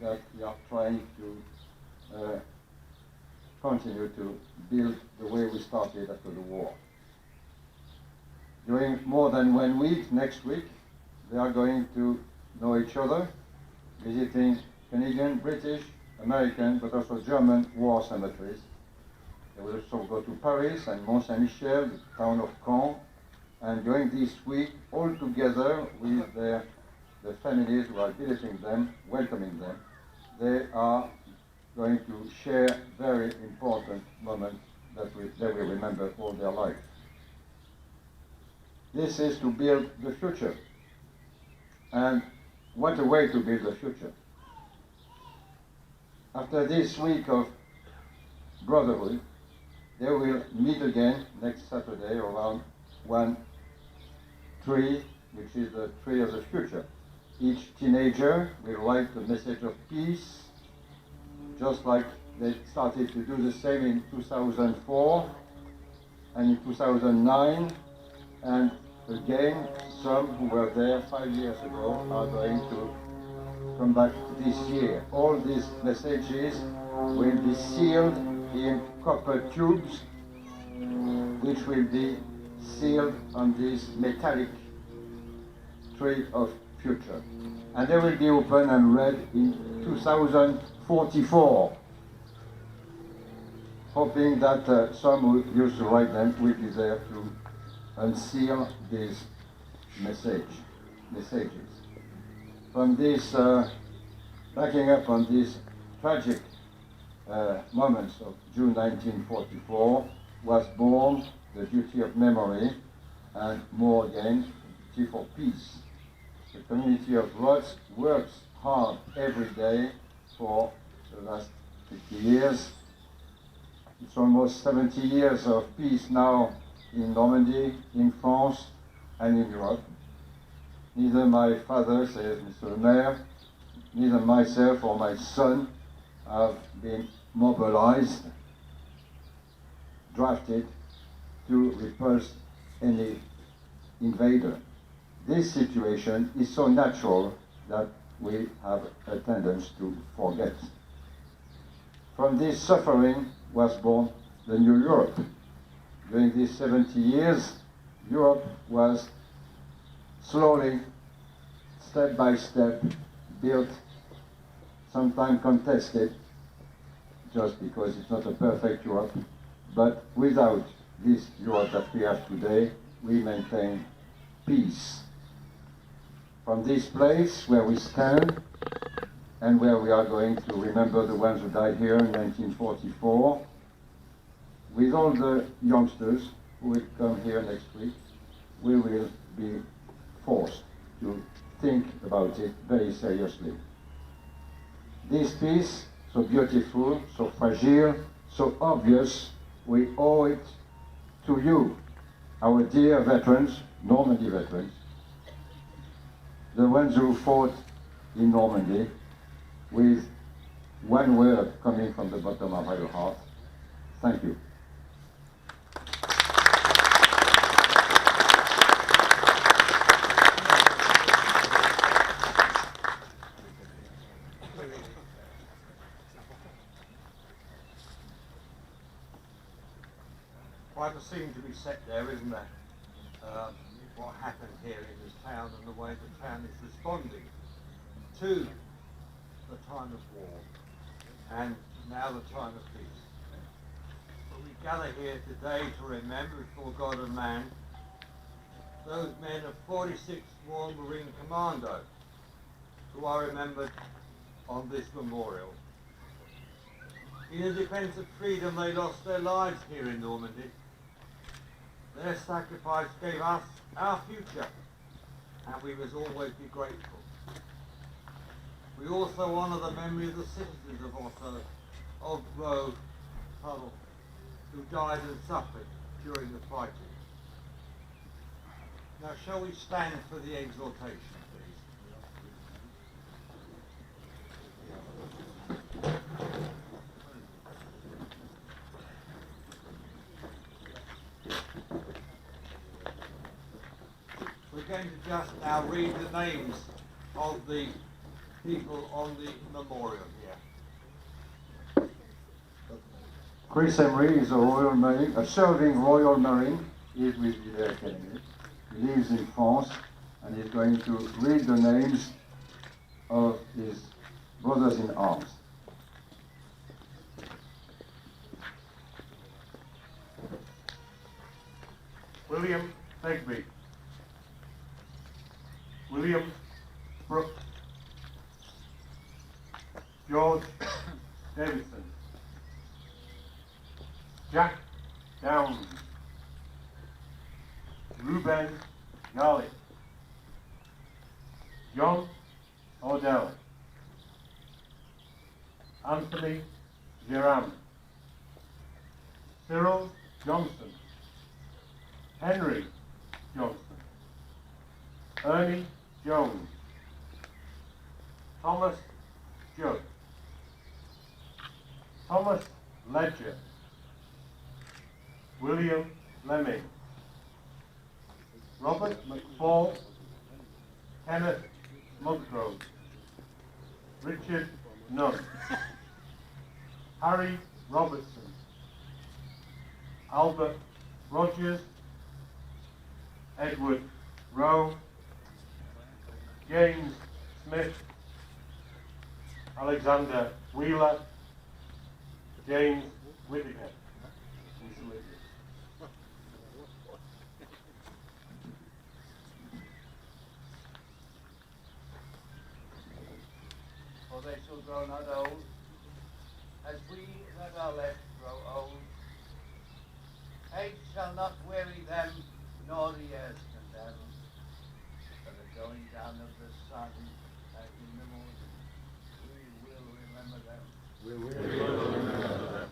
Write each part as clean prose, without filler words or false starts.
that we are trying to continue to build the way we started after the war. During more than 1 week, next week, they are going to know each other, visiting Canadian, British, American, but also German war cemeteries. They will also go to Paris and Mont Saint-Michel, the town of Caen, and during this week, all together with the families who are visiting them, welcoming them, they are going to share very important moments that they will remember all their life. This is to build the future. And what a way to build the future. After this week of brotherhood, they will meet again next Saturday around one tree, which is the tree of the future. Each teenager will write a message of peace, just like they started to do the same in 2004 and in 2009, and again, some who were there 5 years ago are going to come back this year. All these messages will be sealed in copper tubes, which will be sealed on this metallic tree of future. And they will be opened and read in 2044, hoping that some who used to write them will be there to unseal these messages. From this, backing up on these tragic moments of June 1944, was born the duty of memory, and more again, the duty for peace. The community of Rhodes works hard every day for the last 50 years. It's almost 70 years of peace now in Normandy, in France, and in Europe. Neither my father, says Mr. le Maire, neither myself or my son have been mobilized, drafted to repulse any invader. This situation is so natural that we have a tendency to forget. From this suffering was born the new Europe. During these 70 years, Europe was slowly, step by step, built, sometimes contested, just because it's not a perfect Europe, but without this Europe that we have today, we maintain peace. From this place where we stand, and where we are going to remember the ones who died here in 1944, with all the youngsters who will come here next week, we will be forced to think about it very seriously. This peace, so beautiful, so fragile, so obvious, we owe it to you, our dear veterans, Normandy veterans, the ones who fought in Normandy, with one word coming from the bottom of our heart: thank you. Quite a scene to be set there, isn't there? What happened here in this town and the way the town is responding to the time of war and now the time of peace. But we gather here today to remember before God and man those men of 46th Royal Marine Commando who are remembered on this memorial. In the defence of freedom, they lost their lives here in Normandy. Their sacrifice gave us our future, and we must always be grateful. We also honour the memory of the citizens of Otto, of Roe, Hull, who died and suffered during the fighting. Now, shall we stand for the exhortation, please? We're going to just now read the names of the people on the memorial here. Chris Emery is a Royal Marine, a serving Royal Marine. He is with the Academy. He lives in France and is going to read the names of his brothers in arms. William Begbie, William Brooks, George Davison, Jack Downs, Reuben Garlick, John Odell, Anthony Geram, Cyril Johnson, Henry Johnson, Ernie Jones, Thomas Judd, Thomas Ledger, William Lemming, Robert McFall, Kenneth Musgrove, Richard Nunn, Harry Robertson, Albert Rogers, Edward Rowe, James Smith, Alexander Wheeler, James Whittaker. For they shall grow not old, as we that are left grow old. Age shall not weary them, nor the years condemn. For the going down of the sun, as in the morning, we will remember them. We will remember them.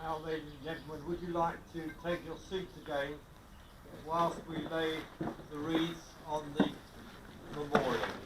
Now, ladies and gentlemen, would you like to take your seats again whilst we lay the wreaths on the Memorial.